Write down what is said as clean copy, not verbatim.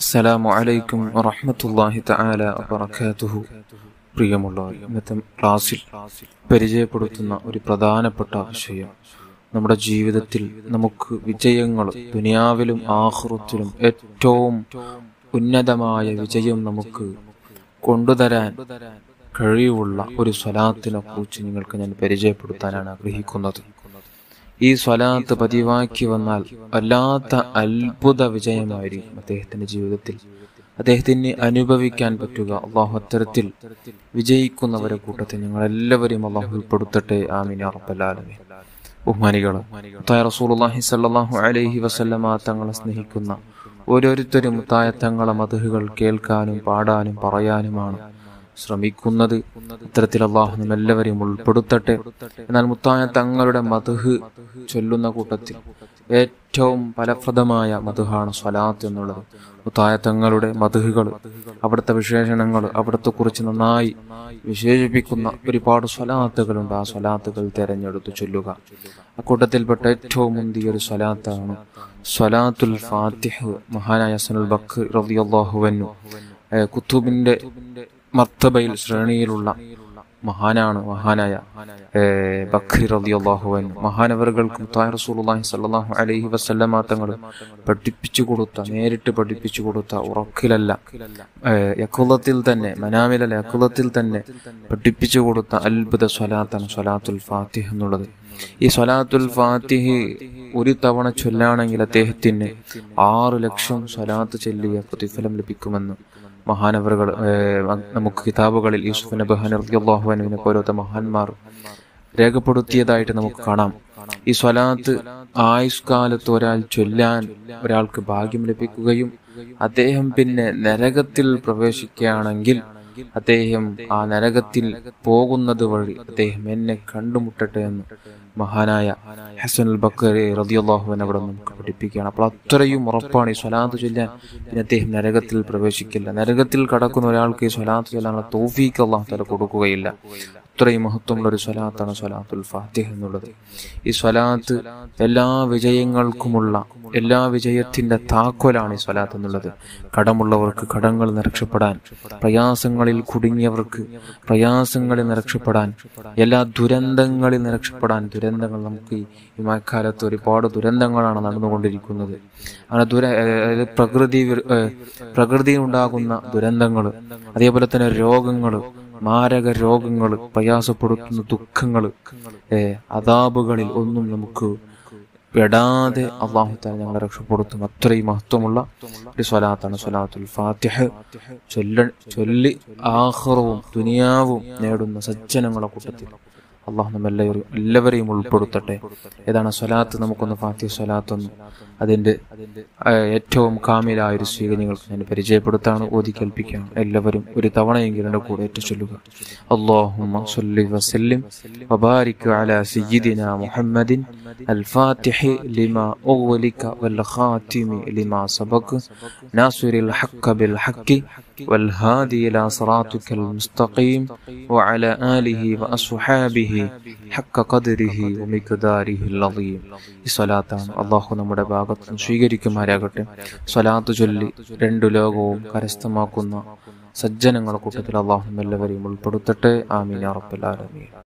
അസ്സലാമു അലൈക്കും വറഹ്മത്തുള്ളാഹി തആല വബറകാതുഹു. പ്രിയമുള്ളവർ, ഇന്നത്തെ ക്ലാസ്സിൽ പരിചയപ്പെടുത്തുന്ന ഒരു പ്രധാനപ്പെട്ട വിഷയം, നമ്മുടെ ജീവിതത്തിൽ നമുക്ക് വിജയങ്ങൾ, ദുനിയാവിലും ആഖിറത്തിലും ഏറ്റവും ഉന്നതമായ വിജയം നമുക്ക് കൊണ്ടുതരാൻ കഴിവുള്ള ഒരു സ്വലാത്തിനെ കുറിച്ച് നിങ്ങൾക്ക് ഞാൻ പരിചയപ്പെടുത്താനാണ് ആഗ്രഹിക്കുന്നത്. ഈ സ്വലാത്ത് പതിവാക്കി വന്നാൽ വല്ലാത്ത അത്ഭുത വിജയമായിരിക്കും അദ്ദേഹത്തിന്റെ ജീവിതത്തിൽ അദ്ദേഹത്തിന് അനുഭവിക്കാൻ പറ്റുക. അള്ളാഹു അത്തരത്തിൽ വിജയിക്കുന്നവരെ കൂട്ടത്തിൽ ഞങ്ങളെല്ലാവരെയും അള്ളാഹു ഉൾപ്പെടുത്തട്ടെ. ആമീൻ യാ റബ്ബൽ ആലമീൻ. ബഹുമാനികളെ, മുത്തായ റസൂലുള്ളാഹി സ്വല്ലല്ലാഹു അലൈഹി വസല്ലമ തങ്ങളെ സ്നേഹിക്കുന്ന ഓരോരുത്തരും മുത്തായ തങ്ങളെ മദ്ഹുകൾ കേൾക്കാനും പാടാനും പറയാനുമാണ് ശ്രമിക്കുന്നത്. ഇത്തരത്തിൽ അള്ളാഹു നമ്മെല്ലാവരെയും ഉൾപ്പെടുത്തട്ടെ. എന്നാൽ മുത്തായ തങ്ങളുടെ മദ്ഹ് ചൊല്ലുന്ന കൂട്ടത്തിൽ ഏറ്റവും ഫലപ്രദമായ മദ്ഹാണ് സ്വലാത്ത് എന്നുള്ളത്. മുത്തായ തങ്ങളുടെ മദ്ഹുകൾ, അവിടുത്തെ വിശേഷണങ്ങൾ, അവിടുത്തെ കുറിച്ച് നന്നായി വിശേഷിപ്പിക്കുന്ന ഒരുപാട് സ്വലാത്തുകളുണ്ട്. ആ സ്വലാത്തുകൾ തിരഞ്ഞെടുത്ത് ചൊല്ലുക. അക്കൂട്ടത്തിൽപ്പെട്ട ഏറ്റവും മുന്തിയ ഒരു സ്വലാത്താണ് സ്വലാത്തുൽ ഫാത്തിഹ്. മഹാനായ ഹസനുൽ ബഖറി റളിയല്ലാഹു അൻഹു കുത്തുബിന്റെ മർത്തബയിൽ ശ്രേണിയിലുള്ള മഹാനായ ബഖറി റളിയല്ലാഹു അൻഹു. മഹാനവറുകൾക്ക് മുത്തായ റസൂലുള്ളാഹി സ്വല്ലല്ലാഹു അലൈഹി വസല്ലമ തങ്ങൾ പഠിപ്പിച്ചു കൊടുത്ത, നേരിട്ട് പഠിപ്പിച്ചു കൊടുത്ത, ഉറക്കിലല്ല യഖുളത്തിൽ തന്നെ, മനാമിലല്ല യഖുളത്തിൽ തന്നെ പഠിപ്പിച്ചു കൊടുത്ത അത്ഭുത സ്വലാത്താണ് സ്വലാത്തുൽ ഫാത്തിഹ് എന്നുള്ളത്. ഈ സ്വലാത്തുൽ ഫാത്തിഹ് ഒരു തവണ ചൊല്ലാണെങ്കിൽ അദ്ദേഹത്തിന് 6 ലക്ഷം സ്വലാത്ത് ചൊല്ലിയ പ്രതിഫലം ലഭിക്കുമെന്ന് മഹാനവറുകൾ നമുക്ക് കിതാബുകളിൽ യൂസുഫ് നബി റളിയല്ലാഹു അൻഹുവിനെ പോലത്തെ മഹാന്മാർ രേഖപ്പെടുത്തിയതായിട്ട് നമുക്ക് കാണാം. ഈ സ്വലാത്ത് ആയുഷ്കാലത്ത് ഒരാൾ ചൊല്ലാൻ ഒരാൾക്ക് ഭാഗ്യം ലഭിക്കുകയും അദ്ദേഹം പിന്നെ നരകത്തിൽ പ്രവേശിക്കുകയാണെങ്കിൽ അദ്ദേഹം ആ നരകത്തിൽ പോകുന്നത് വഴി അദ്ദേഹം എന്നെ കണ്ടുമുട്ടട്ടെ എന്ന് മഹാനായ ഹസനുൽ ബഖറി റളിയല്ലാഹു അൻഹു അവിടെ നമുക്ക് പഠിപ്പിക്കുകയാണ്. അപ്പോൾ അത്രയും ഉറപ്പാണ് ഈ സ്വലാത്ത് ചൊല്ലാൻ പിന്നെ അദ്ദേഹം നരകത്തിൽ പ്രവേശിക്കില്ല. നരകത്തിൽ കടക്കുന്ന ഒരാൾക്ക് ഈ സ്വലാത്ത് ചൊല്ലാനുള്ള തൗഫീഖ് അല്ലാഹു തആല കൊടുക്കുകയില്ല. അത്രയും മഹത്വമുള്ള ഒരു സ്വലാത്താണ് സ്വലാത്തുൽ ഫാത്തിഹ എന്നുള്ളത്. ഈ സ്വലാത്ത് എല്ലാ വിജയങ്ങൾക്കുമുള്ള, എല്ലാ വിജയത്തിന്റെ താക്കോലാണ് ഈ സ്വലാത്ത് എന്നുള്ളത്. കടമുള്ളവർക്ക് കടങ്ങൾ രക്ഷപ്പെടാൻ, പ്രയാസങ്ങളിൽ കുടുങ്ങിയവർക്ക് പ്രയാസങ്ങളിൽ നിന്ന് രക്ഷപ്പെടാൻ, എല്ലാ ദുരന്തങ്ങളിൽ നിന്ന് രക്ഷപ്പെടാൻ. ദുരന്തങ്ങൾ നമുക്ക് ഈ മഴക്കാലത്ത് ഒരുപാട് ദുരന്തങ്ങളാണ് നടന്നുകൊണ്ടിരിക്കുന്നത്. അങ്ങനെ പ്രകൃതിയിൽ ഉണ്ടാകുന്ന ദുരന്തങ്ങൾ, അതേപോലെ തന്നെ രോഗങ്ങൾ, മാരക രോഗങ്ങൾ, പ്രയാസപ്പെടുത്തുന്ന ദുഃഖങ്ങൾ, അദാബുകളിൽ ഒന്നും നമുക്ക് പെടാതെ അല്ലാഹു തആല ഞങ്ങളെ രക്ഷപ്പെടുത്തും. അത്രയും മഹത്വമുള്ള ഒരു സ്വലാത്താണ് സ്വലാത്തുൽ ഫാത്തിഹ്. ചൊല്ലി ആഖിറവും ദുനിയാവും നേടുന്ന സജ്ജനങ്ങളുടെ കൂട്ടത്തിൽ അള്ളാഹു നമ്മെല്ലാവരെയും ഉൾപ്പെടുത്തട്ടെ. ഏതാണ് സ്വലാത്ത്? നമുക്കൊന്ന് ഫാത്തിഹ സ്വലാത്തൊന്ന് അതിന്റെ ഏറ്റവും കാമിലായ ഒരു സ്വീകരണം നിങ്ങൾക്ക് ഞാൻ പരിചയപ്പെടുത്താണ്, ഓതി കേൾപ്പിക്കുകയാണ്. എല്ലാവരും ഒരു തവണയെങ്കിലും എൻ്റെ കൂടെ ഏറ്റു ചൊല്ലുക. അല്ലാഹുമ്മ സ്വല്ലി വസല്ലിം വബാരിക് അലാ സയ്യിദിനാ മുഹമ്മദിൻ അൽ ഫാത്തിഹി ലിമാ ഉഗ്ലിക വൽ ഖാതിമി ലിമാ സബഖ നാസിറിൽ ഹഖ് ബിൽ ഹഖ് വൽ ഹാദി ഇലാ സിറാതിക്കൽ മുസ്തഖീം വഅലാ ആലിഹി വഅസ്ഹാബിഹി ഹഖ് ഖദ്രിഹി വമിഖ്ദാരിഹിൽ അളീം. ഈ സ്വലാത്താണ്. അല്ലാഹു നമ്മുടെ ഭാഗത്ത് സ്വീകരിക്കുമാരാകട്ടെ. സ്വലാത്ത് ചൊല്ലി 2 ലോകവും കരസ്ഥമാക്കുന്ന സജ്ജനങ്ങളുടെ കൂട്ടത്തിൽ അല്ലാഹു എല്ലാവരെയും ഉൾപ്പെടുത്തട്ടെ. ആമീൻ യാ റബ്ബൽ ആലമീൻ.